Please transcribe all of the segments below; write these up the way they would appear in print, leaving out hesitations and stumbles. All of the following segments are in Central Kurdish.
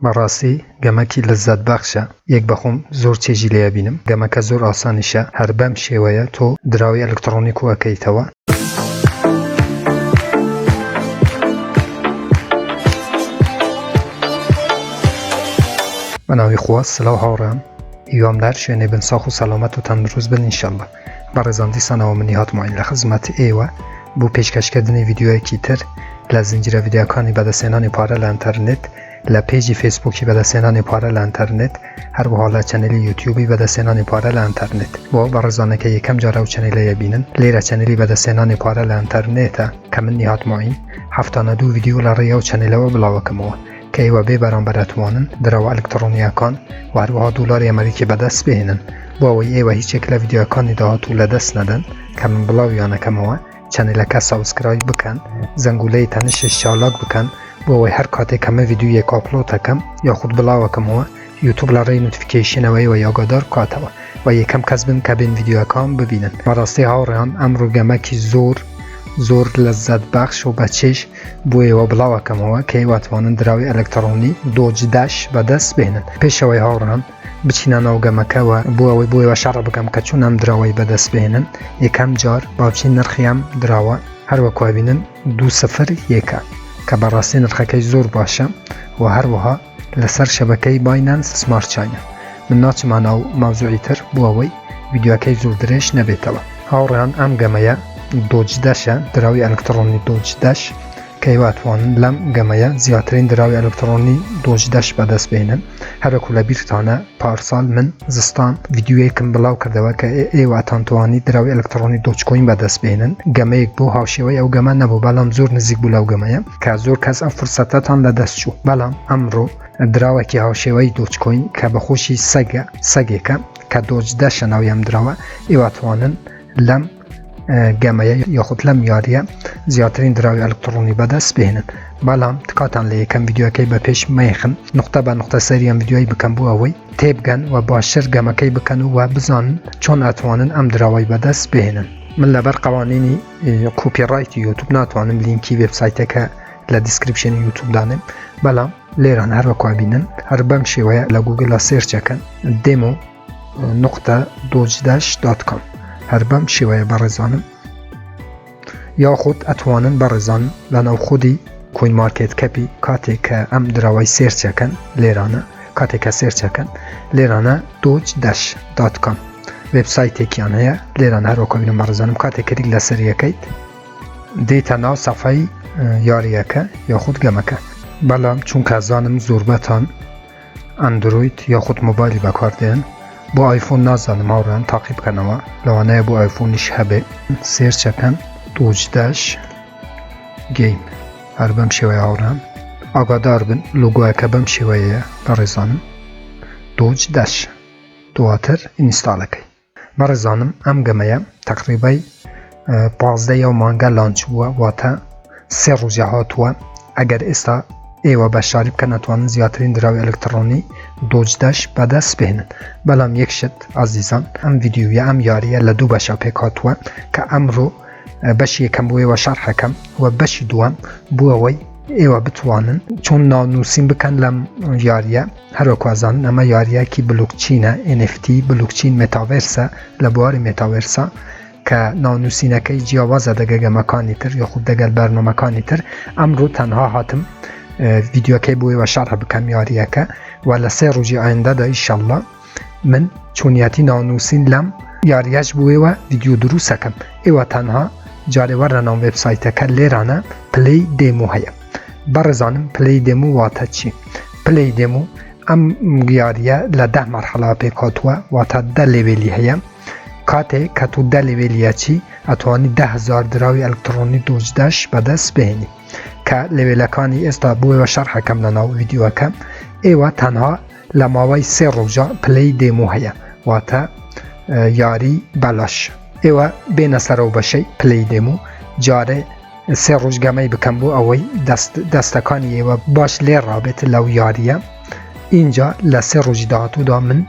بەڕاستی گەمەکی لەززەت بەخشە یەک بەخۆم زۆر چێژی لێ بینم گەمەکە زۆر ئاسانیشە هەر بەم شێوەیە تۆ دراوی ئەلکترۆنیک وەکەیتەوە بەناوی خوا سلااو هاوڕێم هیوامدار شوێنێ بن ساخ و سەلامەت و تەندروست بن ئینشەڵڵا بەڕێزان دیسانەوە منی هاتماین لە خزمەتی ئێوە بۆ پێشکەشکردنی ڤیدیۆیەکی تر لە زنجیرە ڤیدیۆکانی بەدەستهێنانی پارە لە ئینتەرنێت لە پێیجی فیسبووکی بەدەستهێنانی پارە لە ئینتەرنێت هەروەها لە چەنەلی یوتیوبی بەدەستهێنانی پارە لە ئینتەرنێت بۆ بەڕێزانەکە یەکەم جارە و چەنەلەیە بینن لێرە چەنەلی بەدەستهێنانی پارە لە ئینتەرنێتە کە منی هاتماین 72 ڤیدیۆ لە ڕێیە و چەنەلەوە بڵاوەکەمەوە کە ئێوە بێ بەرامبەر ئەتوانن دراوە ئەلکترۆنیەکان و هەروەها دۆلاری ئەمریکی بەدەست بهێنن بۆ ئەوەی ئێوە هیچێک لە ڤیدیۆکانی داهاتوو لەدەست نەدەن کە من بڵاویانەکەمەوە چەنەلەکە سابسکرایب بکەن زەنگولەی تەنشش چالاک بکەن بۆ ئەوەی هەر کاتێک کە من ڤیدیۆیەک ئاپلۆد دەکەم یاخود بڵاوەکەمەوە یوتیوب لە ڕێی نوتیفیکیشنەوەی و یاگادار بکاتەوە و یەکەم کەس بن کە بین ڤیدیۆکان ببینن بەڕاستی هاوڕێیان ئەمڕۆ گەمەکی زۆر لەززەت بەخش و بەچێژ بۆ ئێوە بڵاوەکەمەوە کە ئێوە توانن دراوی ئەلکترۆنی دۆجداش بەدەست بهێنن پێشەوەی هاوڕێیان بچینە ناو گەمەکەوە بۆ ئەوەی بۆ ئێوە شەڕە بکەم کە چۆن ئەم دراوەی بەدەست بهێنن یەکەم جار باوچین نرخیام دراوە هەروەکو بینن 201 کە بەڕاستی نرخەکەی زۆر باشە و هەروەها لەسەر شەبەکەی باینانس سمارت چاینە من ناچمە ناو ماوزوعی تر بۆ ئەوەی ڤیدیۆکەی زۆر درێژ نەبێتەوە هاوڕێیان ئەم گەمەیە دۆجدەشە دراوی ئەلکترۆنی دۆجدەش کە ئێوە توانن لەم گەمەیە زیاترین دراوی ئەلکترۆنی دۆجدەش بەدەست بهێنن هەروەکو لە بیرتانە پارساڵ من زستان ڤیدیۆیەکم بڵاو کردەوە کە ئێوە تانتوانی دراوی ئەلکترۆنی دۆچکۆین بەدەست بهێنن گەمەیەک بۆ هاوشێوەی ئەو گەمە نەبوو بەڵام زۆر نزیک بوو لەو گەمەیە کە زۆر کەس ئەم فرسەتەتان لەدەست چوو بەڵام ئەمڕۆ دراوەکی هاوشێوەی دۆچکۆین کە بەخۆشی سەگێکە کە دۆجدەشە ناوی ئەم دراوە ئێوە توانن لەم گەمەیە یاخود لەم یاریە زیاترین دراوی ئەلکترۆنی بەدەست بهێنن بەڵام تکاتان لە یەکەم ڤیدیۆکەی بە پێش مەیخن نقطە بە نقطە سەری ئەم ڤیدیۆی بکەم بۆ ئەوەی تێبگەن و باشتر گەمەکەی بکەن و بزانن چۆن ئەتوانن ئەم دراوەی بەدەست بهێنن من لەبەر قوانینی کوپیڕایتی یوتیوب ناتوانم لینکی وێبسایتەکە لە دیسکریپشنی یوتیوب دانم بەڵام لێران هەروەکو بینن هەر بەم شێوەیە لە گوگڵە سێرچەکەن demo.dojdash.com هەر بەم شێوەیە بەڕێزانم یاخود ئەتوانن بەڕێزانم لە ناوخودی کوین مارکێت کەپی کاتێک کە ئەم دراوای سێرچەکەن لێرانە کاتێککە سێرچەکەن لێرانە dojdash.com وێبسایتێکیان هەیە لێران هەروەکو بینم بەڕێزانم کاتێک کلیک لەسەریەکەیت دێتە ناو سەفای یاریەکە یاخود گەمەکە بەڵام چونکە زانم زۆربەتان ئەندروید یاخود مۆبایلی بەکاردێن بۆ ئایفۆن نازانم هاوڕێیان تاقی بکەنەوە لەوانەیە بۆ ئایفۆنیش هەبێت سێرچەکەن دۆجداش گەیم هەر بەم شێوەیە هاوڕێیان ئاگادار بن لۆگۆیەکە بەم شێوەیەیە بەڕێزانم دۆجداش دواتر ئینستاڵەکەی بەڕێزانم ئەم گەمەیە تەقریبای 15 مانگە لانچ بووە واتە 3 ڕۆژە هاتووە ئەگەر ئێستا ئێوە بەشداری بکەن ئەتوانن زیاترین دراوی ئەلکترۆنی دۆجداش بەدەست بهێنن بەڵام یەکشت ئازیزان ئەم ڤیدیۆیە ئەم یاریە لە دوو بەشە پێک هاتووە کە ئەمڕۆ بەشی یەکەم بۆ ئێوە شەرحەکەم و بەشی دووەم بۆ ئەوەی ئێوە بتوانن چۆن ناونووسین بکەن لەم یاریە هەروەکوازانن ئەمە یاریەکی بلوکچینە NFT بلوکچین مێتاڤێرسە لە بواری مێتاڤێرسە کە ناونووسینەکەی جیاوازە دەگە گەمەکانی تر یاخود دەگەل بەرنامەکانی تر ئەمڕۆ تەنها هاتم ڤیدیۆکەی بۆ ئێوە شەرح بکەم یاریەکە و لە 3 ڕۆژی ئایندەدا ئینشەڵڵا من چۆنیەتی ناونووسین لەم یاریەش بۆ ئێوە ڤیدیۆ دروستەکەم ئێوە تەنها جارێوەرە ناو وێبسایتەکە لێرانە پلەی دێمو هەیە بەڕێزانم پلەی دێمو واتە چی پلەی دێمو ئەم یاریە لە 10 مەرحەڵە پێک هاتووە واتە 10 لێڤێلی هەیە کاتێک کە تو 10 لێڤێلیە چی ئەتوانی 10,000 دراوی ئەلکترۆنی دۆجداش بەدەست بهێنی کە لێڤێلەکانی ئێستا بۆ ئێوە شەرحەکەم لە ناو ڤیدیۆەکە ئێوە تەنها لە ماوەی 3 ڕۆژە پلەی دێمو هەیە واتە یاری بەلاش ئێوە بێنە سەرەوە بەشەی پلەی دێمو جارێ 3 ڕۆژ گەمەی بکەم بۆ ئەوەی دەستەکانی ئێوە باش لێ ڕابێت لەو یاریە اینجا لە 3 ڕۆژی داهاتوودا من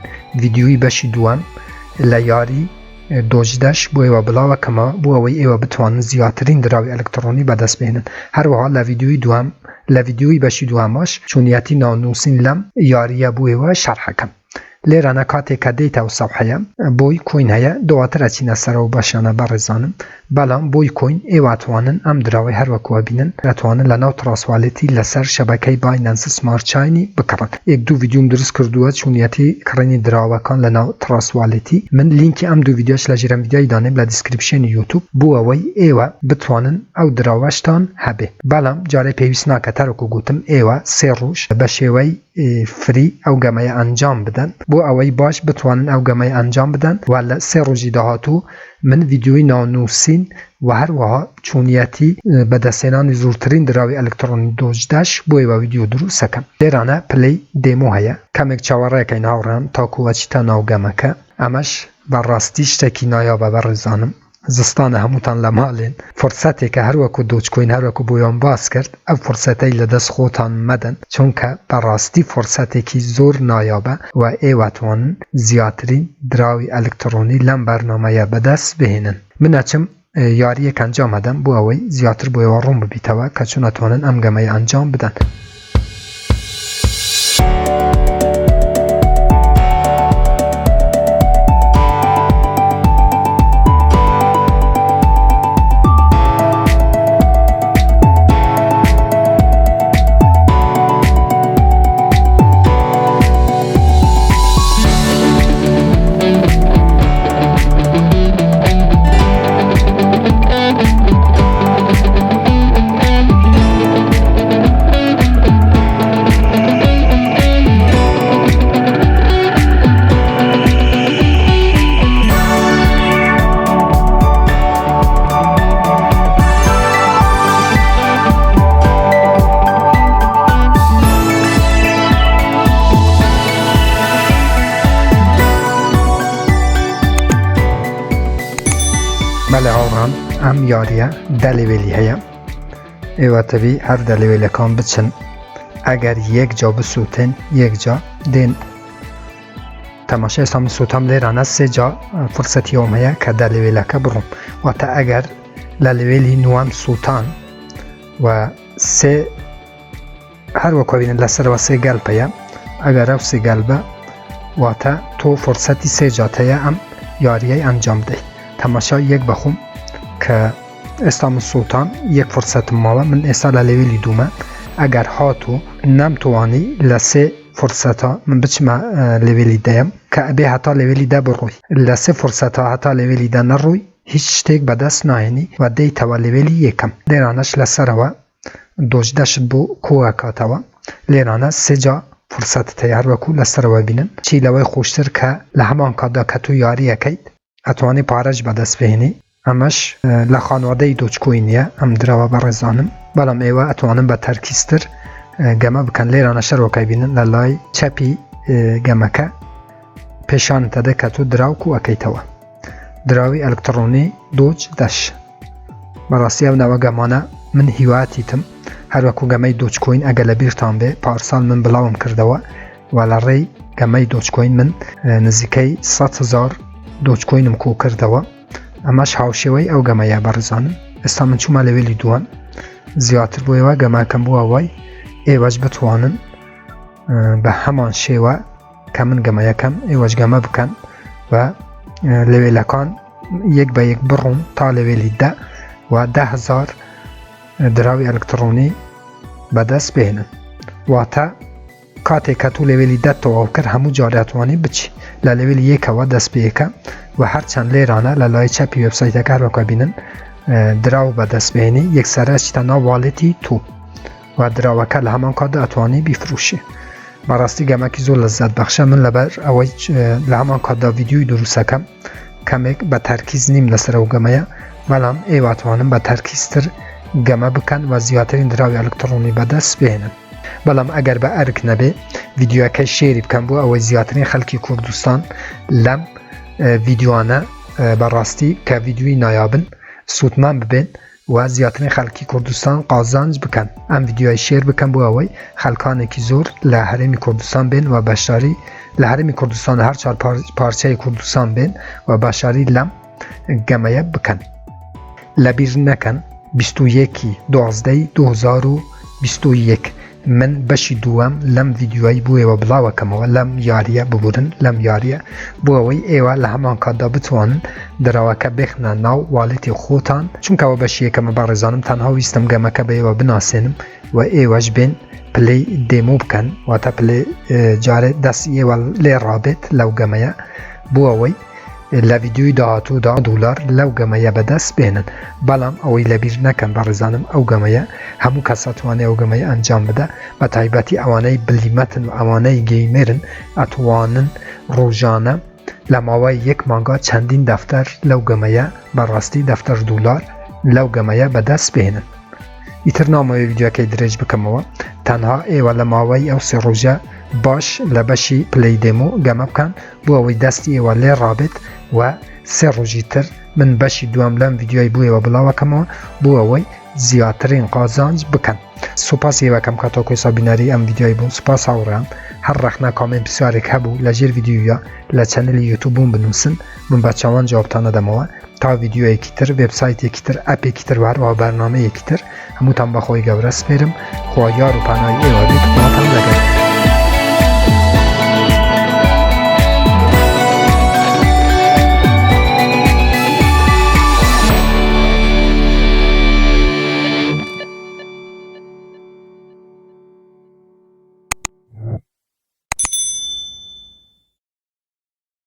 ڤیدیۆی بەشی دووەم لە یاری دۆجداش بۆ ئێوە بڵاوەکەمە بۆ ئەوەی ئێوە بتوانن زیاترین دراوی ئەلکترۆنی بەدەست بهێنن هەروەها لە ڤیدیۆی دووەم لویدیوی بشی دواماش چونیتی نانوسین لم یاریه بوی و شرح کم لیرانه کاتی که دیتا و صفحه بوی کوین هیا دواتر اچینه سر و باشانه برزانم بلام بوی کوین ایواتوانن ام دراوی هر وکوه بینن اتوانن لناو تراسوالیتی لسر شبکه بایننس سمارت چاینی بکرن یک دو ویدیوم درست کردوه چونیتی کرنی دراوه کان لناو تراسوالیتی من لینکی ام دو ویدیوش لجرم ویدیوی دانم لدیسکریپشن یوتیوب بو اوی ایوه بتوانن او دراوشتان هبه بلام جاره پیویس ناکتر وکو گوتم ایوه سه روش بشوی فری او گمه انجام بدن بو اوی باش بتوانن او گمه انجام بدن ولی سه روزی دهاتو من ویدیوی نانوسین و هر وها چونیتی بدستینان زورترین دراوی الکترونی دوجدش بوی و ویدیو درست سکم لیرانه پلی دیمو هیا کمک چواره که ناورم تا کوچیتا ناو گمه که امش براستیش تکی نایابه برزانم زستان هموتان لمالین فرصتی که هر وکو دوچ کوین هر وکو بویان باز کرد او فرصتی لدست خوتان مدن چون که براستی فرصتی که زور نایابه و ایواتوان زیادترین دراوی الکترونی لم برنامه بدست بهینن من اچم یاری که انجام مدن بو اوی زیادتر بوی وارون ببیتوه که چون اتوانن امگمه انجام بدن بله هاوران ام یاریه دلیویلی هیا ایوه تبی هر دلیویلی کان بچن اگر یک جا بسوتن یک جا دین تماشای سامی سوتام لیرانه سه جا فرصتی هم هیا که دلیویلی که بروم و تا اگر دلیویلی نوان سوتان و سه هر وکو بینن لسر و سه گلب هیا اگر او سه گلبه و تا تو فرصتی سه جا تیا ام یاریه انجام ده تماشا یک بخوم که استام سلطان یک فرصت ماوه من استال لیویلی دومه اگر هاتو نمتوانی لسه فرصتا من بچم لیویلی دیم که به حتی لیویلی ده بروی لسه فرصتا حتی لیویلی ده نروی هیچ تیک بدست ناینی و دی توا لیویلی یکم لیرانش لسه روا دوجدشت بو کوه کاتوا لیرانه سه جا فرصت تیار وکو لسه روا بینن چی لوی خوشتر که لهمان کادا کتو یاری اکید اتوانی پارج بدست بهینی امش لخانواده دوچ کوینیه ام دراوا برزانم بلام ایوه اتوانم با ترکیستر گمه بکن لیرانه شر وکی بینن للای چپی گمه که پیشان تده کتو دراو کو اکیتوا دراوی الکترونی دوچ دش براسی او نوا گمانه من هیواتی تم هر وکو گمه دوچ کوین اگل بیرتان به پارسال من بلاوم کردوا ولری گمه دوچ کوین من نزیکی 100,000 دوچ کوینم کو کردوا اماش هاوشوی او گمه برزانم استامن چوما لیویلی دوان زیادتر بوی و گمه کم بو اوی ایواج بتوانن به همان شیوه کمن گمه کم ایواج گمه بکن و لیویلکان یک به یک برون تا لیویلی ده و 10,000 دراوی الکترونی بدست بهنن و تا کاتی کتو لیویلی ده تو کر همو جاریتوانی بچی لیویلی یک و دست بیکم و هر چند لیرانه للای چپی وبسایت کار وکا بینن دراو بدست بهنی یک سره چتنا والتی تو و دراو که لهمان کاد اتوانی بیفروشی براستی گمه که زور لذت بخشه من لبر اوی لهمان کاد ویدیوی دروسه کم کمک با ترکیز نیم لسر و گمه ولم ایواتوانم با ترکیز تر گمه بکن و زیادترین دراوی الکترونی بدست بهنن بلام اگر به ارک نبه ویدیو که شیری بکن بو اوی زیادترین خلکی کردستان لم ویدیوانه براستی که ویدیوی نایابن سوتمان ببین و زیادترین خلکی کردستان قازانج بکن ام ویدیوی شیر بکن بو اوی خلکانه کی زور لحرمی کردستان بین و بشاری لحرمی کردستان هر چهار پارچه کردستان بین و بشاری لم گمه بکن لبیر نکن 21/12/2021 21 من بەشی دووەم لەم ڤیدیۆی بووەوە بڵاوەکەمەوە لەم یاریە ببورن لەم یاریە بۆ ئەوەی ئێوە لە هەمان کاتدا بتوانن دەراوەکە بێخنە ناو واڵێتی خۆتان چونکەوە بەشی یەکەمە بەڕێزانم تەنها ویستم گەمەکە بە ئێوە بناسێنم و ئێوەش بێن پلەی دێمۆ بکەن واتە پلێ جارێ دەستی ئێوە لێ ڕابێت لەو گەمەیە بۆ ئەوەی لە ڤیدیۆی داهاتوودا $10 لەو گەمەیە بەدەست بێنن بەڵام ئەوەی لەبیر نەکەن بەڕێزانم ئەو گەمەیە هەموو کەس ئەتوانێت ئەو گەمەیە ئەنجام بدە بە تایبەتی ئەوانەی بلیمەتن و ئەوانەی گەیمێرن ئەتوانن ڕۆژانە لە ماوەی 1 مانگا چەندین دەفتەر لەو گەمەیە بەڕاستی دەفتەر $10 لەو گەمەیە بەدەست بێنن ئیتر نامەوەی ڤیدیۆکەی درێژ بکەمەوە تەنها ئێوە لە ماوەی ئەو 3 ڕۆژە باش لە بەشی پلەی دێمۆ گەمە بکەن بۆ ئەوەی دەستی ئێوە لێ ڕابێت و 3 ڕۆژی تر من بەشی دوام لەم ڤیدیۆی بووەوە بڵاوەکەمەوە بۆ ئەوەی زیاترین قازانج بکەن سوپاس ئێوەکەم کاتۆکۆی سابینەری ئەم ڤیدیۆی بوو سوپاس هاوڕێیان هەر ڕەخنە کامنت پرسیارێک هەبوو لە ژێر ڤیدیۆیە لە چەنەلی یوتیوبم بنووسن من بە چاوان جوابتانە دەمەوە تا ڤیدیۆیەکی تر وێبسایتێکی تر ئەپێکی تر وهەروەها بەرنامەیەکی تر هەمووتان بەخۆی گەورە سپێرم خوا یار و پانای ئێوە بێت خواتان لەگەڵ